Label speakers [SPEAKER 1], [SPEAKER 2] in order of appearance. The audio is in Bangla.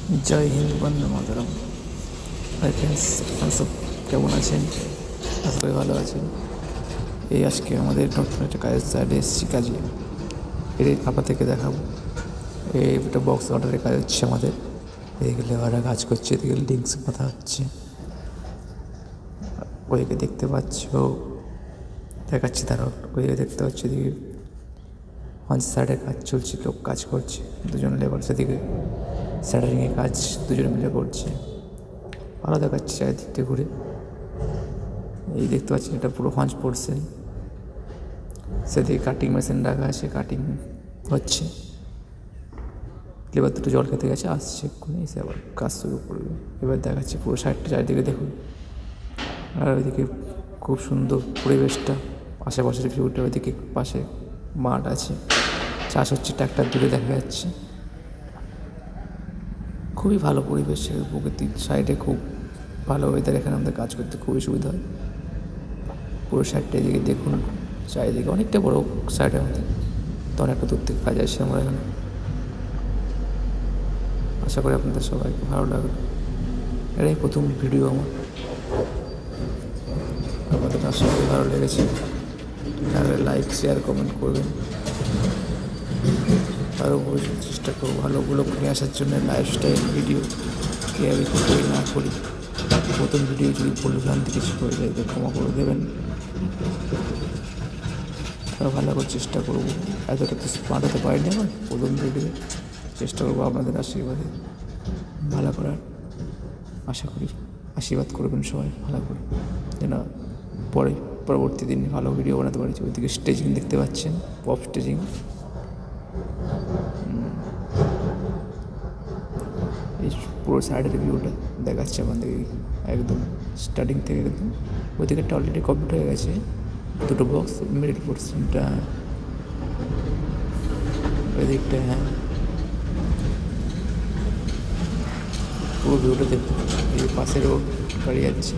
[SPEAKER 1] জয় হিন্দ, বন্দে মাতরম। হাই ফ্রেন্ডস, আপনারা সব কেমন আছেন? আশা করি ভালো আছেন। এই আজকে আমাদের নতুন একটা কাজের সাইডে এসেছি কাজে। এর থেকে দেখাবো। একটা বক্স অর্ডারের কাজ হচ্ছে আমাদের। এদিকে লেবাররা কাজ করছে, এদিকে লিঙ্কস কথা হচ্ছে। ওইদিকে দেখতে পাচ্ছ, দেখাচ্ছি তারা। ওইদিকে দেখতে পাচ্ছি, এদিকে পাঁচ সাইডে কাজ চলছে, লোক কাজ করছে। দুজন লেবার সেদিকে স্যাটারিংয়ে কাজ দুজনে মিলে করছে। ভালো দেখাচ্ছে চারিদিক থেকে ঘুরে। এই দেখতে পাচ্ছেন, এটা পুরো ফাঁজ পড়ছে। সেদিকে কাটিং মেশিন রাখা আছে, কাটিং হচ্ছে। লেবার দুটো জল খেতে গেছে, আসছে এক্ষুনি, এসে আবার কাজ শুরু করবে। এবার দেখাচ্ছে পুরো সাইডটা, চারিদিকে দেখুন। আর ওইদিকে খুব সুন্দর পরিবেশটা, আশেপাশের ভিউটা। ওইদিকে পাশে মাঠ আছে, চাষ হচ্ছে, ট্রাক্টর দূরে দেখা যাচ্ছে। খুবই ভালো পরিবেশ, প্রকৃতির সাইডে খুব ভালো ওয়েদার। এখানে আমাদের কাজ করতে খুবই সুবিধা হয়। পুরো সাইডটা এদিকে দেখুন, চারিদিকে অনেকটা বড় সাইড আমাদের, তো অনেকটা দূর থেকে কাজ আসছে আমরা এখানে। আশা করি আপনাদের সবাইকে ভালো লাগবে। এটাই প্রথম ভিডিও আমার, আপনাদের আশা করি ভালো লেগেছে। তাহলে লাইক, শেয়ার, কমেন্ট করবেন। আরও চেষ্টা করবো ভালোগুলো নিয়ে আসার জন্য। লাইফস্টাইল ভিডিও আমি করি না করি, প্রথম ভিডিও যদি ভুলভ্রান্তি কিছু হয়ে যায় তো ক্ষমা করে দেবেন। আরও ভালো করে চেষ্টা করবো। এতটা তো স্মার্ট হতে পারিনি আমার প্রথম ভিডিও। চেষ্টা করবো আপনাদের আশীর্বাদে ভালো করার। আশা করি আশীর্বাদ করবেন সবাই ভালো করে, যেন পরবর্তী দিন ভালো ভিডিও বানাতে পারি। ওইদিকে স্টেজিং দেখতে পাচ্ছেন, পপ স্টেজিং। এই পুরো সাইডের ভিউটা দেখাচ্ছে আমাদের একদম স্টার্টিং থেকে একদম। ওইদিকেটা অলরেডি কমপ্লিট হয়ে গেছে, দুটো বক্স, মিডল পোর্শনটা ওই দিকটা। হ্যাঁ, পুরো ভিউটা দেখুন। এই পাশেরও গাড়ি যাচ্ছে।